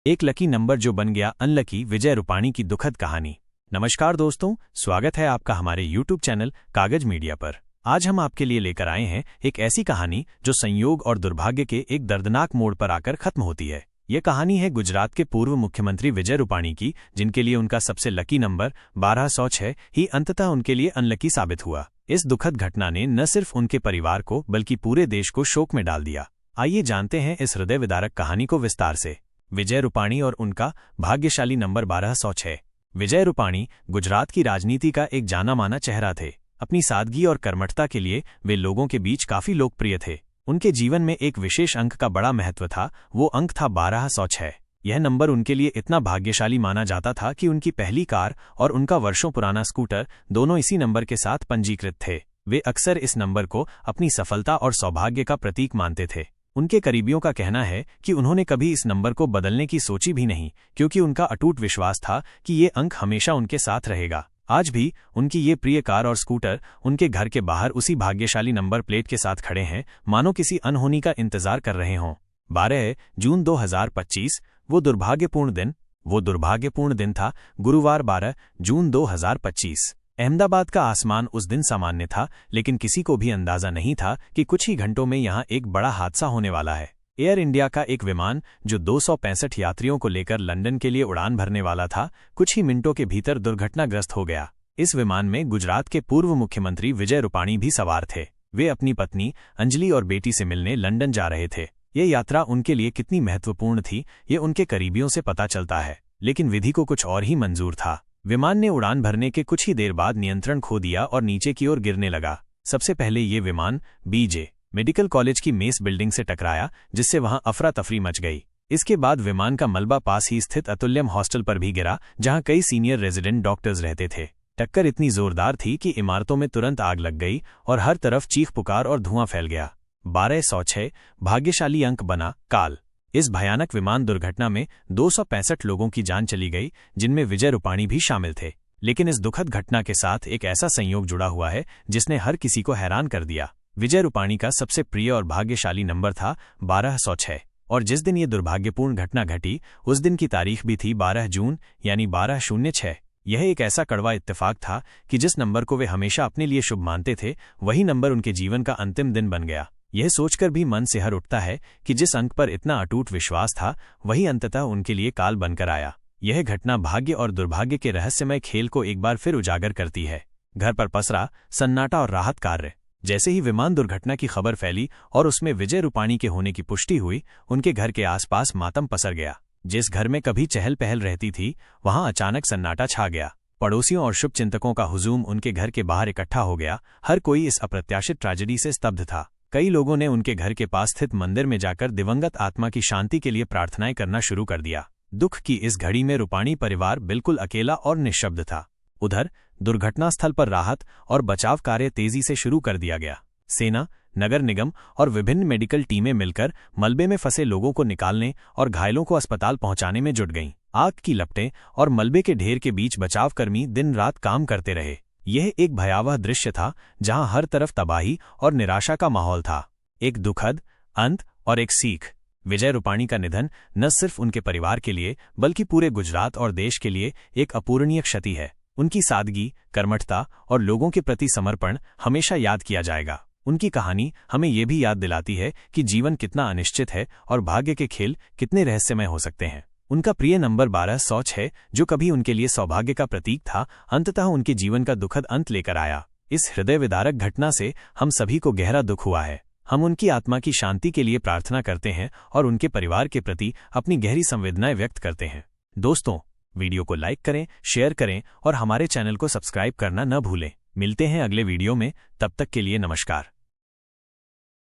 एक lucky number जो बन गया अनलकी, विजय रूपाणी की दुखद कहानी। नमस्कार दोस्तों, स्वागत है आपका हमारे यूट्यूब चैनल कागज मीडिया पर। आज हम आपके लिए लेकर आए हैं एक ऐसी कहानी जो संयोग और दुर्भाग्य के एक दर्दनाक मोड़ पर आकर खत्म होती है। यह कहानी है गुजरात के पूर्व मुख्यमंत्री विजय रूपाणी की, जिनके लिए उनका सबसे लकी नंबर 1206 ही अंततः उनके लिए अनलकी साबित हुआ। इस दुखद घटना ने न सिर्फ उनके परिवार को बल्कि पूरे देश को शोक में डाल दिया। आइए जानते हैं इस हृदय विदारक कहानी को विस्तार से। विजय रूपाणी और उनका भाग्यशाली नंबर 1206। विजय रूपाणी गुजरात की राजनीति का एक जाना माना चेहरा थे। अपनी सादगी और कर्मठता के लिए वे लोगों के बीच काफी लोकप्रिय थे। उनके जीवन में एक विशेष अंक का बड़ा महत्व था, वो अंक था 1206। यह नंबर उनके लिए इतना भाग्यशाली माना जाता था कि उनकी पहली कार और उनका वर्षों पुराना स्कूटर दोनों इसी नंबर के साथ पंजीकृत थे। वे अक्सर इस नंबर को अपनी सफलता और सौभाग्य का प्रतीक मानते थे। उनके करीबियों का कहना है कि उन्होंने कभी इस नंबर को बदलने की सोची भी नहीं, क्योंकि उनका अटूट विश्वास था कि ये अंक हमेशा उनके साथ रहेगा। आज भी उनकी ये प्रिय कार और स्कूटर उनके घर के बाहर उसी भाग्यशाली नंबर प्लेट के साथ खड़े हैं, मानो किसी अनहोनी का इंतजार कर रहे हों। 12 जून 2025 वो दुर्भाग्यपूर्ण दिन था। गुरुवार 12 जून 2025। अहमदाबाद का आसमान उस दिन सामान्य था, लेकिन किसी को भी अंदाजा नहीं था कि कुछ ही घंटों में यहां एक बड़ा हादसा होने वाला है। एयर इंडिया का एक विमान जो 265 यात्रियों को लेकर लंदन के लिए उड़ान भरने वाला था, कुछ ही मिनटों के भीतर दुर्घटनाग्रस्त हो गया। इस विमान में गुजरात के पूर्व मुख्यमंत्री विजय रूपाणी भी सवार थे। वे अपनी पत्नी अंजलि और बेटी से मिलने लंदन जा रहे थे। ये यात्रा उनके लिए कितनी महत्वपूर्ण थी, ये उनके करीबियों से पता चलता है, लेकिन विधि को कुछ और ही मंजूर था। विमान ने उड़ान भरने के कुछ ही देर बाद नियंत्रण खो दिया और नीचे की ओर गिरने लगा। सबसे पहले ये विमान बीजे मेडिकल कॉलेज की मेस बिल्डिंग से टकराया, जिससे वहां अफरा तफरी मच गई। इसके बाद विमान का मलबा पास ही स्थित अतुल्यम हॉस्टल पर भी गिरा, जहां कई सीनियर रेजिडेंट डॉक्टर्स रहते थे। टक्कर इतनी जोरदार थी कि इमारतों में तुरंत आग लग गई और हर तरफ चीख पुकार और धुआं फैल गया। 1206 भाग्यशाली अंक बना काल। इस भयानक विमान दुर्घटना में 265 लोगों की जान चली गई, जिनमें विजय रूपाणी भी शामिल थे। लेकिन इस दुखद घटना के साथ एक ऐसा संयोग जुड़ा हुआ है जिसने हर किसी को हैरान कर दिया। विजय रूपाणी का सबसे प्रिय और भाग्यशाली नंबर था 1206, और जिस दिन ये दुर्भाग्यपूर्ण घटना घटी उस दिन की तारीख भी थी 12 जून यानी 1206। यह एक ऐसा कड़वा इत्तेफाक था कि जिस नंबर को वे हमेशा अपने लिए शुभ मानते थे, वही नंबर उनके जीवन का अंतिम दिन बन गया। यह सोचकर भी मन सिहर उठता है कि जिस अंक पर इतना अटूट विश्वास था, वही अंततः उनके लिए काल बनकर आया। यह घटना भाग्य और दुर्भाग्य के रहस्यमय खेल को एक बार फिर उजागर करती है। घर पर पसरा सन्नाटा और राहत कार्य। जैसे ही विमान दुर्घटना की खबर फैली और उसमें विजय रूपाणी के होने की पुष्टि हुई, उनके घर के आसपास मातम पसर गया। जिस घर में कभी चहल पहल रहती थी, वहां अचानक सन्नाटा छा गया। पड़ोसियों और शुभचिंतकों का हुजूम उनके घर के बाहर इकट्ठा हो गया। हर कोई इस अप्रत्याशित ट्रेजेडी से स्तब्ध था। कई लोगों ने उनके घर के पास स्थित मंदिर में जाकर दिवंगत आत्मा की शांति के लिए प्रार्थनाएं करना शुरू कर दिया। दुख की इस घड़ी में रूपाणी परिवार बिल्कुल अकेला और निःशब्द था। उधर दुर्घटना स्थल पर राहत और बचाव कार्य तेजी से शुरू कर दिया गया। सेना, नगर निगम और विभिन्न मेडिकल टीमें मिलकर मलबे में फंसे लोगों को निकालने और घायलों को अस्पताल पहुंचाने में जुट गईं। आग की लपटें और मलबे के ढेर के बीच बचावकर्मी दिन रात काम करते रहे। यह एक भयावह दृश्य था, जहां हर तरफ तबाही और निराशा का माहौल था। एक दुखद अंत और एक सीख। विजय रूपाणी का निधन न सिर्फ उनके परिवार के लिए बल्कि पूरे गुजरात और देश के लिए एक अपूरणीय क्षति है। उनकी सादगी, कर्मठता और लोगों के प्रति समर्पण हमेशा याद किया जाएगा। उनकी कहानी हमें यह भी याद दिलाती है कि जीवन कितना अनिश्चित है और भाग्य के खेल कितने रहस्यमय हो सकते हैं। उनका प्रिय नंबर 1206, जो कभी उनके लिए सौभाग्य का प्रतीक था, अंततः उनके जीवन का दुखद अंत लेकर आया। इस हृदय विदारक घटना से हम सभी को गहरा दुख हुआ है। हम उनकी आत्मा की शांति के लिए प्रार्थना करते हैं और उनके परिवार के प्रति अपनी गहरी संवेदनाएं व्यक्त करते हैं। दोस्तों, वीडियो को लाइक करें, शेयर करें और हमारे चैनल को सब्सक्राइब करना न भूलें। मिलते हैं अगले वीडियो में, तब तक के लिए नमस्कार।